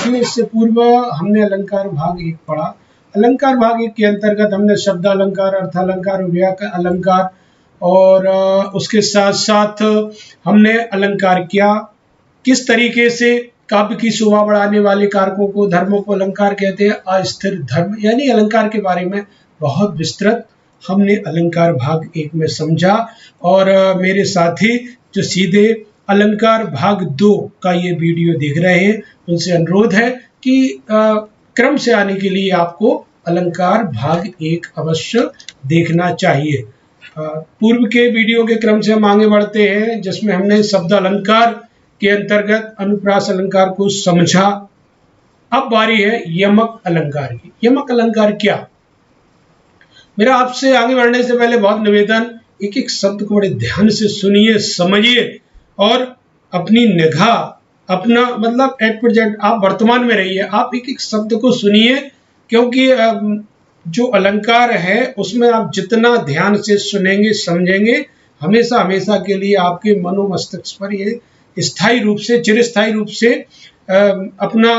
देखिए, इससे पूर्व हमने अलंकार भाग 1 पढ़ा। अलंकार भाग 1 के अंतर्गत हमने शब्द अलंकार, अर्थ अलंकार, व्याकरण अलंकार और उसके साथ साथ हमने अलंकार क्या, किस तरीके से काव्य की शोभा बढ़ाने वाले कारकों को, धर्मों को अलंकार कहते हैं, अस्थिर धर्म यानी अलंकार के बारे में बहुत विस्तृत हमने अलंकार भाग 1 में समझा। और मेरे साथी जो सीधे अलंकार भाग 2 का ये वीडियो देख रहे हैं, उनसे अनुरोध है कि क्रम से आने के लिए आपको अलंकार भाग 1 अवश्य देखना चाहिए। पूर्व के वीडियो के क्रम से हम आगे बढ़ते हैं, जिसमें हमने शब्द अलंकार के अंतर्गत अनुप्रास अलंकार को समझा। अब बारी है यमक अलंकार की। यमक अलंकार क्या? मेरा आपसे आगे बढ़ने से पहले बहुत निवेदन, एक एक शब्द को बड़े ध्यान से सुनिए, समझिए और अपनी निगाह, अपना मतलब एट प्रेजेंट आप वर्तमान में रहिए। आप एक एक शब्द को सुनिए, क्योंकि जो अलंकार है उसमें आप जितना ध्यान से सुनेंगे, समझेंगे, हमेशा हमेशा के लिए आपके मनोमस्तिष्क पर ये स्थायी रूप से, चिरस्थायी रूप से अपना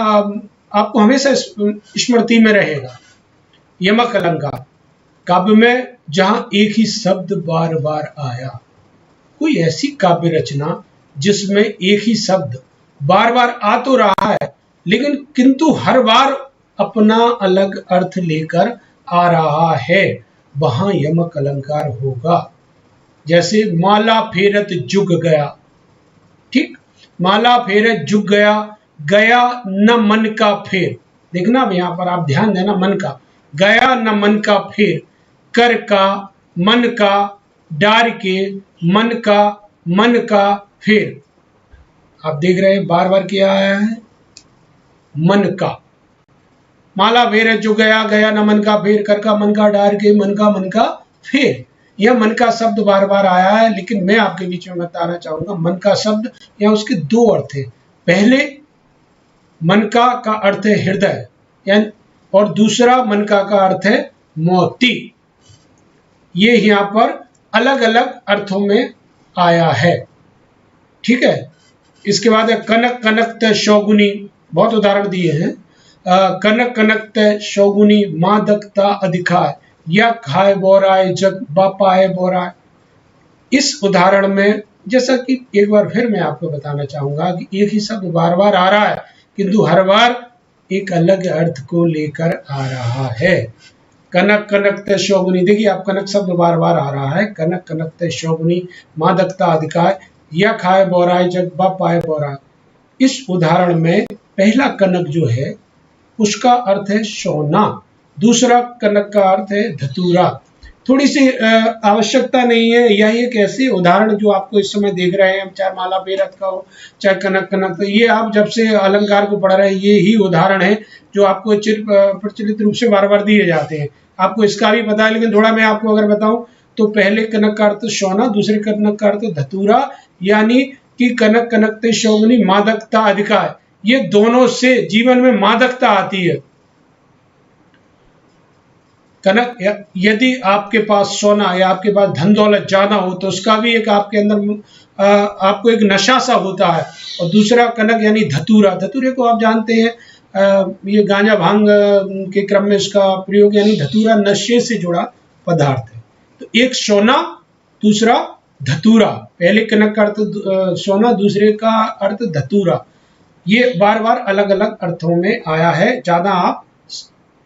आपको हमेशा स्मृति में रहेगा। यमक अलंकार काव्य में जहां एक ही शब्द बार बार आया, कोई ऐसी काव्य रचना जिसमें एक ही शब्द बार बार आ तो रहा है, लेकिन किंतु हर बार अपना अलग अर्थ लेकर आ रहा है, वहां यमक अलंकार होगा। जैसे माला फेरत जुग गया, ठीक, माला फेरत जुग गया, गया न मन का फेर। देखना यहां पर आप ध्यान देना, मन का, गया न मन का फेर, कर का, मन का, डार के, मन का फेर। आप देख रहे हैं बार बार क्या आया है, मन का। माला फेरत जुग गया, गया न मन का फेर, कर का, मन का, डार के, मन का फेर। यह मन का शब्द बार बार आया है, लेकिन मैं आपके बीच में बताना चाहूंगा, मन का शब्द यहाँ उसके दो अर्थ है। पहले मन का अर्थ है हृदय, यानी, और दूसरा मन का अर्थ है मोती। ये यहाँ पर अलग अलग अर्थों में आया है, ठीक है। इसके बाद है कनक कनक शौगुनी, बहुत उदाहरण दिए हैं। कनक कनक शौगुनी, मादकता अधिकार, या खाए बोराए जग बापाए बोराए। इस उदाहरण में, जैसा कि एक बार फिर मैं आपको बताना चाहूंगा कि एक ही शब्द बार बार आ रहा है, किंतु हर बार एक अलग अर्थ को लेकर आ रहा है। कनक कनक शौगुनी, देखिए आप, कनक शब्द बार बार आ रहा है, कनक कनक शौगुनी, मादकता अधिकार, या खाए बोराए जग बापाए बोराए। इस उदाहरण में पहला कनक जो है उसका अर्थ है सोना, दूसरा कनक का अर्थ है धतूरा। थोड़ी सी आवश्यकता नहीं है, यही एक ऐसी उदाहरण जो आपको इस समय देख रहे हैं, चाहे माला फेरत का हो, चाहे कनक कनक, तो ये आप जब से अलंकार को पढ़ रहे हैं, ये ही उदाहरण है जो आपको प्रचलित रूप से बार बार दिए जाते हैं। आपको इसका भी पता है, लेकिन थोड़ा मैं आपको अगर बताऊं तो पहले कनक का अर्थ सोना, दूसरे कनक का अर्थ धतूरा, यानी कि कनक कनक शौगुनी, मादकता अधिकार। ये दोनों से जीवन में मादकता आती है। कनक, यदि आपके पास सोना या आपके पास धन दौलत ज्यादा हो तो उसका भी एक आपके अंदर आपको एक नशा सा होता है। और दूसरा कनक यानी धतूरा, धतूरे को आप जानते हैं, ये गांजा भांग के क्रम में इसका प्रयोग, यानी धतूरा नशे से जुड़ा पदार्थ है। तो एक सोना, दूसरा धतूरा, पहले कनक का अर्थ सोना, दूसरे का अर्थ धतूरा। ये बार बार अलग अलग अर्थों में आया है, ज्यादा आप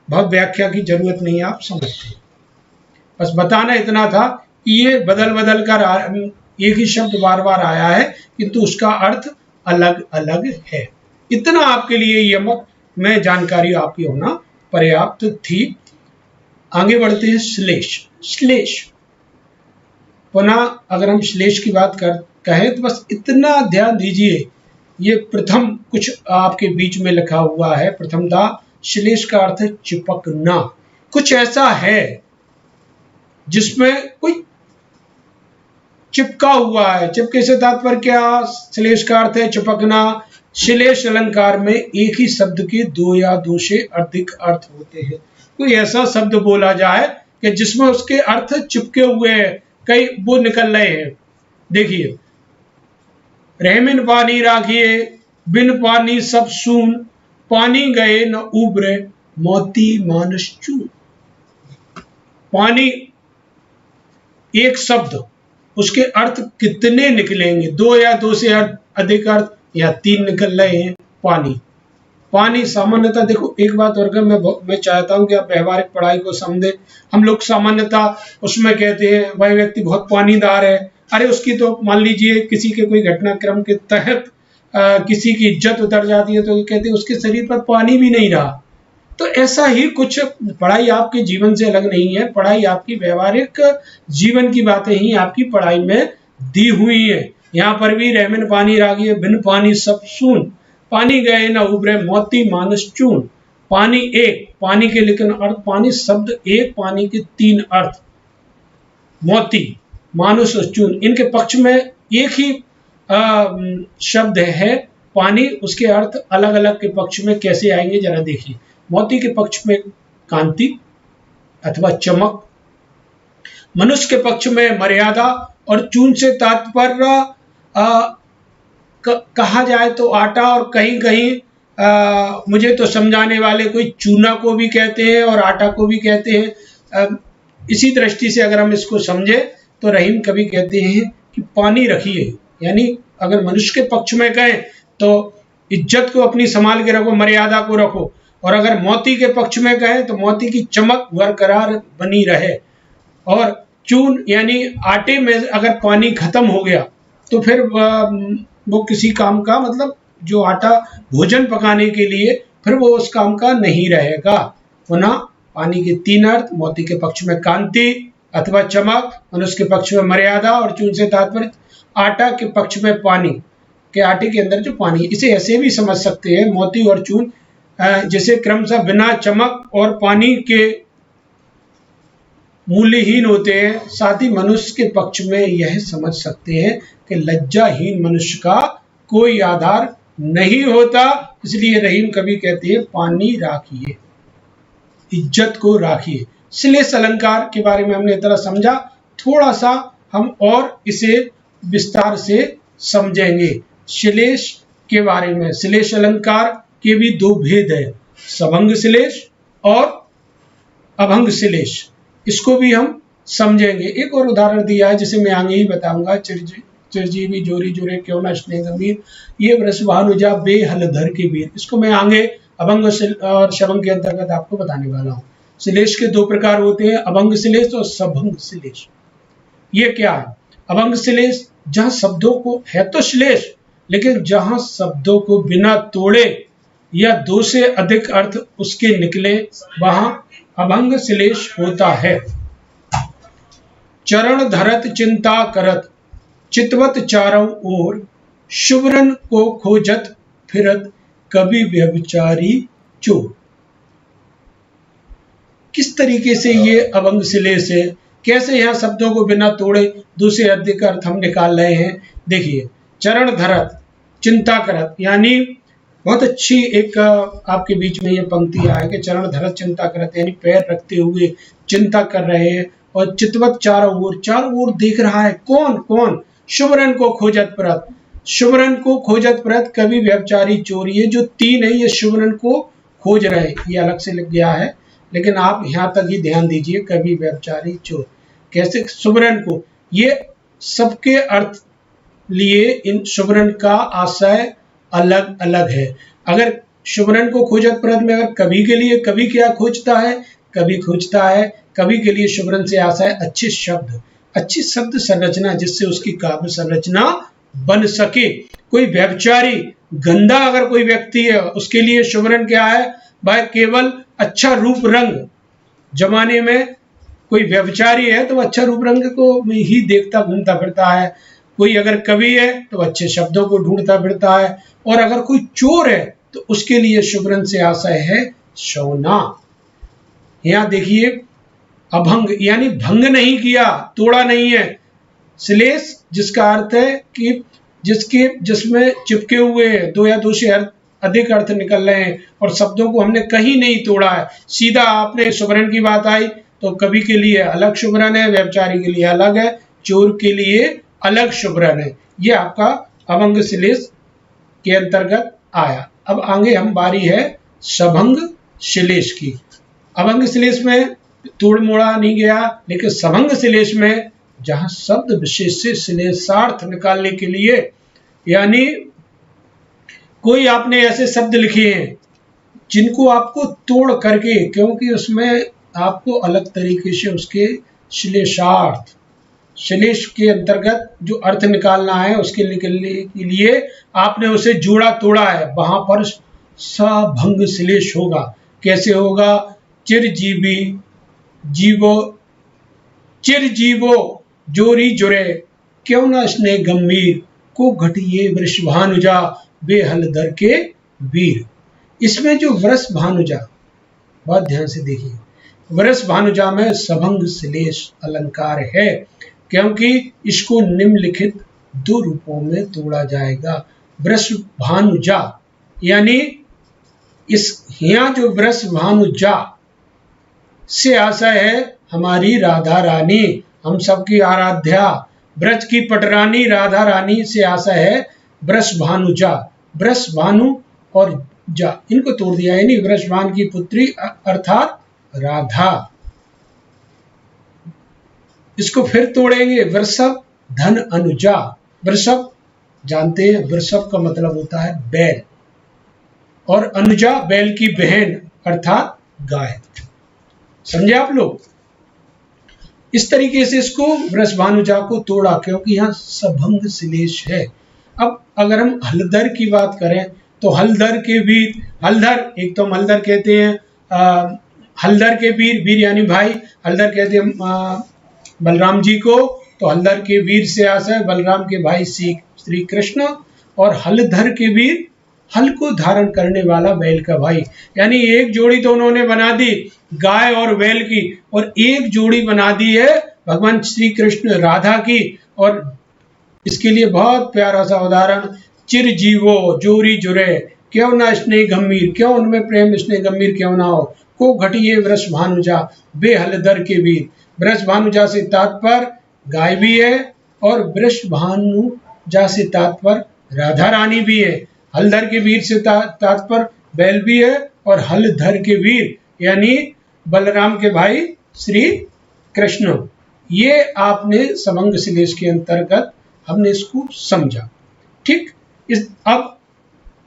बहुत व्याख्या की जरूरत नहीं है, आप समझते हैं। बस बताना इतना था कि ये बदल बदल कर एक ही शब्द बार बार आया है, किंतु उसका अर्थ अलग अलग है। इतना आपके लिए यमक में जानकारी आपकी होना पर्याप्त थी। आगे बढ़ते हैं श्लेष। श्लेष, पुनः अगर हम श्लेष की बात कहें तो बस इतना ध्यान दीजिए, ये प्रथम कुछ आपके बीच में लिखा हुआ है, प्रथमता। श्लेष का अर्थ है चिपकना, कुछ ऐसा है जिसमें कोई चिपका हुआ है। चिपके से तात्पर्य क्या? श्लेष का अर्थ है चिपकना। श्लेष अलंकार में एक ही शब्द के दो या दो से अधिक अर्थ होते हैं। कोई ऐसा शब्द बोला जाए कि जिसमें उसके अर्थ चिपके हुए हैं, कई वो निकल रहे हैं। देखिए, रहमिन पानी राखिए, बिन पानी सब सून, पानी गए न उबरे मोती मानस चून। पानी एक शब्द, उसके अर्थ कितने निकलेंगे, दो या दो से अधिक अर्थ या तीन निकल रहे हैं। पानी पानी सामान्यतः देखो, एक बात और मैं चाहता हूं कि आप व्यवहारिक पढ़ाई को समझें। हम लोग सामान्यतः उसमें कहते हैं वह व्यक्ति बहुत पानीदार है, अरे उसकी तो मान लीजिए किसी के कोई घटनाक्रम के तहत किसी की इज्जत उतर जाती है तो कहते हैं उसके शरीर पर पानी भी नहीं रहा। तो ऐसा ही कुछ पढ़ाई आपके जीवन से अलग नहीं है, पढ़ाई आपकी व्यवहारिक जीवन की बातें ही आपकी पढ़ाई में दी हुई है। यहाँ पर भी रहमन पानी रागी बिन पानी सब सून, पानी गए न उबरे मोती मानस चून। पानी एक, पानी के लेकिन अर्थ, पानी शब्द एक, पानी के तीन अर्थ, मोती मानुष और चून, इनके पक्ष में एक ही शब्द है पानी, उसके अर्थ अलग अलग के पक्ष में कैसे आएंगे जरा देखिए। मोती के पक्ष में कांति अथवा चमक, मनुष्य के पक्ष में मर्यादा, और चून से तात्पर्य कहा जाए तो आटा, और कहीं कहीं मुझे तो समझाने वाले कोई चूना को भी कहते हैं और आटा को भी कहते हैं। इसी दृष्टि से अगर हम इसको समझे तो रहीम कवि कहते हैं कि पानी रखिए, यानी अगर मनुष्य के पक्ष में कहें तो इज्जत को अपनी संभाल के रखो, मर्यादा को रखो, और अगर मोती के पक्ष में कहें तो मोती की चमक बरकरार बनी रहे। और चून यानी आटे में अगर पानी खत्म हो गया तो फिर वो किसी काम का, मतलब जो आटा भोजन पकाने के लिए, फिर वो उस काम का नहीं रहेगा। पुनः पानी के तीन अर्थ, मोती के पक्ष में कांति अथवा चमक, मनुष्य के पक्ष में मर्यादा, और चून से तात्पर्य आटा के पक्ष में पानी, के आटे के अंदर जो पानी। इसे ऐसे भी समझ सकते हैं मोती और चून जैसे क्रमशः बिना चमक और पानी के मूल्यहीन होते हैं, साथ ही मनुष्य के पक्ष में यह समझ सकते हैं कि लज्जाहीन मनुष्य का कोई आधार नहीं होता। इसलिए रहीम कवि कहते हैं पानी राखिए, इज्जत को राखिए। श्लेष अलंकार के बारे में हमने इतना समझा, थोड़ा सा हम और इसे विस्तार से समझेंगे। श्लेष के बारे में, श्लेष अलंकार के भी दो भेद है, सभंग श्लेष और अभंग श्लेष, इसको भी हम समझेंगे। एक और उदाहरण दिया है जिसे मैं आगे ही बताऊंगा। चिरजीवी जोरी जोरे क्यों न स्नेह गंभीर, ये वृष भानुजा बेहलधर के वीर, इसको मैं आगे अभंग और शभंग के अंतर्गत आपको बताने वाला हूँ। श्लेष के दो प्रकार होते हैं, अभंग श्लेष और सभंग श्लेष। ये क्या है? अभंग श्लेष जहाँ शब्दों को, है तो श्लेष, लेकिन जहाँ शब्दों को बिना तोड़े या दो से अधिक अर्थ उसके निकले, वहां अभंग श्लेष होता है। चरण धरत चिंता करत चितवत चारों ओर, शुभ्रन को खोजत फिरत कभी व्यभिचारी चोर। किस तरीके से ये अभंग श्लेष है, कैसे यहाँ शब्दों को बिना तोड़े दो से अधिक अर्थ हम निकाल रहे हैं। देखिए, चरण धरत चिंता करत, यानी बहुत अच्छी एक आपके बीच में ये पंक्ति है कि चरण धरत चिंता करत, यानी पैर रखते हुए चिंता कर रहे हैं। और चितवत चारों ओर देख रहा है, कौन कौन? शुभ्रन को खोजत परत, शुभ्रन को खोजत परत कभी व्यभिचारी चोर। ये जो तीन है ये शुभ्रन को खोज रहे, ये अलग से लग गया है, लेकिन आप यहाँ तक ही ध्यान दीजिए, कभी व्यभिचारी चोर। कैसे शुभ्रन को? ये सबके अर्थ लिए इन शुभ्रन का आशय अलग अलग है। अगर शुभ्रन को खोजत परत में अगर कवि के लिए, कवि क्या खोजता है? कवि खोजता है कवि के लिए शुभ्रन से आशय अच्छे शब्द, अच्छी शब्द संरचना, जिससे उसकी काव्य संरचना बन सके। कोई व्यभिचारी, गंदा अगर कोई व्यक्ति है, उसके लिए शुभ्रन क्या है? भाई केवल अच्छा रूप रंग। जमाने में कोई व्यभिचारी है तो अच्छा रूप रंग को ही देखता घूमता फिरता है। कोई अगर कवि है तो अच्छे शब्दों को ढूंढता फिरता है, और अगर कोई चोर है तो उसके लिए शुभ्रन से आशय है सोना। यहाँ देखिए, अभंग यानी भंग नहीं किया, तोड़ा नहीं है। श्लेष जिसका अर्थ है कि जिसमें चिपके हुए दो या दो से अधिक अर्थ निकल रहे हैं और शब्दों को हमने कहीं नहीं तोड़ा है। सीधा आपने शुभ्रन की बात आई तो कवि के लिए अलग शुभ्रन है, व्यभिचारी के लिए अलग है, चोर के लिए अलग शुभ्रन है। ये आपका अभंग श्लेष के अंतर्गत आया। अब आगे हम बारी है सभंग श्लेष की। अभंग श्लेष में तोड़ मोड़ा नहीं गया, लेकिन सभंग श्लेष में जहां शब्द विशेष से श्लेषार्थ निकालने के लिए, यानी कोई आपने ऐसे शब्द लिखे हैं जिनको आपको तोड़ करके, क्योंकि उसमें आपको अलग तरीके से उसके श्लेषार्थ, श्लेष के अंतर्गत जो अर्थ निकालना है उसके निकलने के लिए आपने उसे जोड़ा तोड़ा है, वहां पर सभंग श्लेष होगा। कैसे होगा? चिरजीवी जीवो, चिरजीवो जोरी जुरे, क्यों न स्नेह गंभीर, को घटिए वृषभानुजा, बेहलदर के वीर। इसमें जो वृषभानुजा, बहुत ध्यान से देखिए, वृषभानुजा में सभंग श्लेष अलंकार है, क्योंकि इसको निम्नलिखित दो रूपों में तोड़ा जाएगा। वृषभानुजा यानी इस यहाँ जो वृषभानुजा से आशय है हमारी राधा रानी, हम सबकी आराध्या, ब्रज की पटरानी राधा रानी से आशय है वृषभानुजा। वृषभानु और जा इनको तोड़ दिया, यानी वृषभान की पुत्री अर्थात राधा। इसको फिर तोड़ेंगे, वृषभ धन अनुजा। वृषभ जानते हैं, वृषभ का मतलब होता है बैल, और अनुजा बैल की बहन अर्थात गाय। समझे आप लोग? इस तरीके से इसको वृषभानुजा को तोड़ा, क्योंकि यहाँ सभंग श्लेष है। अब अगर हम हलधर की बात करें तो हलधर के वीर, हलधर एक तो हम हलधर कहते हैं हलधर के वीर, वीर यानी भाई, हलधर कहते हैं बलराम जी को, तो हलधर के वीर से आशय बलराम के भाई श्री कृष्ण, और हलधर के वीर हल को धारण करने वाला बैल का भाई। यानी एक जोड़ी तो उन्होंने बना दी गाय और बैल की, और एक जोड़ी बना दी है भगवान श्री कृष्ण राधा की। और इसके लिए बहुत प्यारा सा उदाहरण, चिरजीवो जोरी जुरे, क्यों ना स्नेह गंभीर, क्यों उनमें प्रेम स्नेह गंभीर क्यों ना हो, को घटिए वृषभानुजा, बेहलदर के वीर। वृषभानुजा से तात्पर्य गाय भी है, और वृषभानुजा से तात्पर्य राधा रानी भी है। हलधर के वीर से तात्पर्य बैल भी है, और हलधर के वीर यानी बलराम के भाई श्री कृष्ण। ये आपने सभंग श्लेष के अंतर्गत हमने इसको समझा। ठीक, इस अब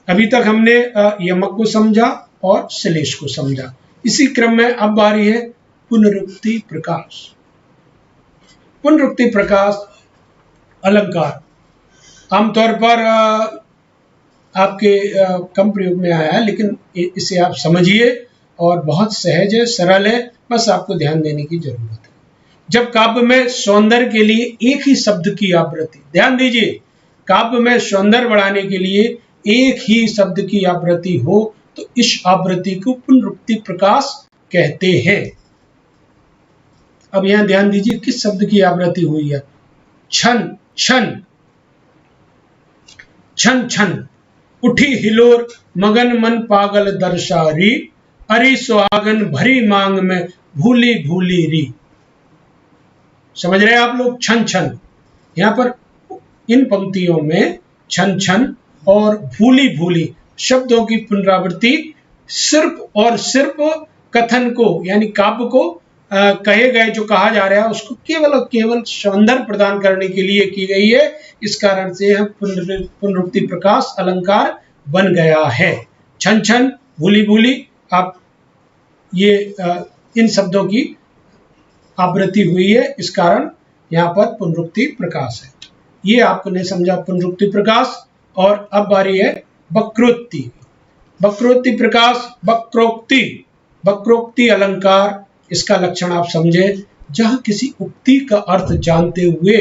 अभी तक हमने यमक को समझा और श्लेष को समझा। इसी क्रम में अब बारी है पुनरुक्ति प्रकाश। पुनरुक्ति प्रकाश अलंकार आमतौर पर आपके कम प्रयोग में आया है, लेकिन इसे आप समझिए, और बहुत सहज है, सरल है, बस आपको ध्यान देने की जरूरत है। जब काव्य में सौंदर्य के लिए एक ही शब्द की आवृत्ति, ध्यान दीजिए, काव्य में सौंदर्य बढ़ाने के लिए एक ही शब्द की आवृत्ति हो तो इस आवृत्ति को पुनरुक्ति प्रकाश कहते हैं। अब यहां ध्यान दीजिए किस शब्द की आवृत्ति हुई है। छन छन, छन छन उठी हिलोर, मगन मन पागल दर्शारी, अरी सुहागन भरी मांग में भूली भूली री। समझ रहे हैं आप लोग? छन छन, यहां पर इन पंक्तियों में छन छन और भूली भूली शब्दों की पुनरावृत्ति सिर्फ और सिर्फ कथन को, यानी काव्य को कहे गए जो कहा जा रहा है उसको केवल और केवल सौंदर्य प्रदान करने के लिए की गई है। इस कारण से हम पुनरुक्ति प्रकाश अलंकार बन गया है। छन छन भूली भूली, आप ये इन शब्दों की आवृत्ति हुई है, इस कारण यहाँ पर पुनरुक्ति प्रकाश है। ये आपने समझा पुनरुक्ति प्रकाश। और अब बारी है वक्रोक्ति। वक्रोक्ति प्रकाश, वक्रोक्ति, वक्रोक्ति अलंकार, इसका लक्षण आप समझे, जहां किसी उक्ति का अर्थ जानते हुए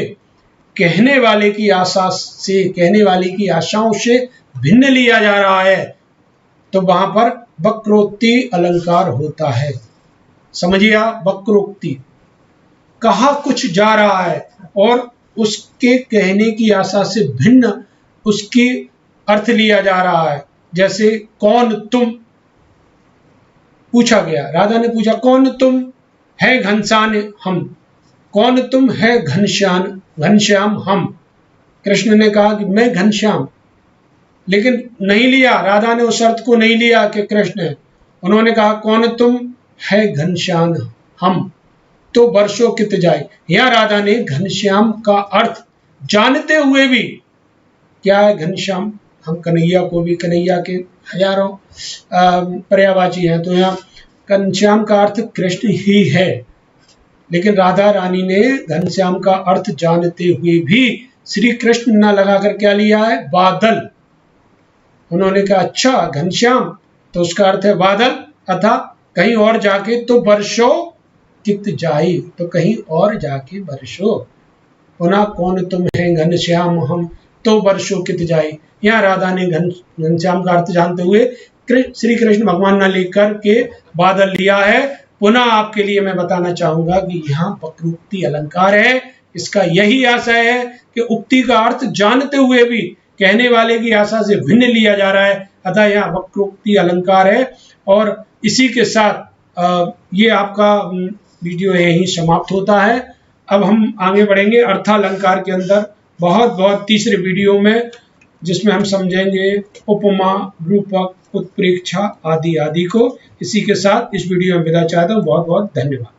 कहने वाले की आशा से, कहने वाले की आशाओं से भिन्न लिया जा रहा है, तो वहां पर वक्रोक्ति अलंकार होता है। समझिए आप, वक्रोक्ति, कहा कुछ जा रहा है और उसके कहने की आशा से भिन्न उसकी अर्थ लिया जा रहा है। जैसे कौन तुम, पूछा गया, राधा ने पूछा कौन तुम, है घनश्याम हम, कौन तुम, है घनश्याम, घनश्याम हम। कृष्ण ने कहा कि मैं घनश्याम, लेकिन नहीं लिया, राधा ने उस शर्त को नहीं लिया कि कृष्ण है। उन्होंने कहा कौन तुम, है घनश्याम हम, तो वर्षों कित जाए। यहाँ राधा ने घनश्याम का अर्थ जानते हुए भी, क्या है घनश्याम, हम कन्हैया को भी, कन्हैया के हजारों पर्यायवाची हैं, तो यहाँ घनश्याम का अर्थ कृष्ण ही है। लेकिन राधा रानी ने घनश्याम का अर्थ जानते हुए भी श्री कृष्ण न लगाकर क्या लिया है, बादल। उन्होंने कहा अच्छा घनश्याम, तो उसका अर्थ है बादल, अथा कहीं और जाके तो वर्षों कित जाई, तो कहीं और जाके वर्षों। पुनः कौन तुम है घनश्याम हम, तो वर्षों कित जाई। यहाँ राधा ने घनश्याम का अर्थ जानते हुए श्री कृष्ण भगवान न लेकर के बादल लिया है। पुनः आपके लिए मैं बताना चाहूंगा कि यहाँ वक्रोक्ति अलंकार है। इसका यही आशय है कि उक्ति का अर्थ जानते हुए भी कहने वाले की आशा से भिन्न लिया जा रहा है, अतः यहाँ वक्रोक्ति अलंकार है। और इसी के साथ ये आपका वीडियो यहीं समाप्त होता है। अब हम आगे बढ़ेंगे अर्थालंकार के अंदर बहुत तीसरे वीडियो में, जिसमें हम समझेंगे उपमा, रूपक, उत्प्रेक्षा आदि आदि को। इसी के साथ इस वीडियो में विदा चाहता हूँ। बहुत धन्यवाद।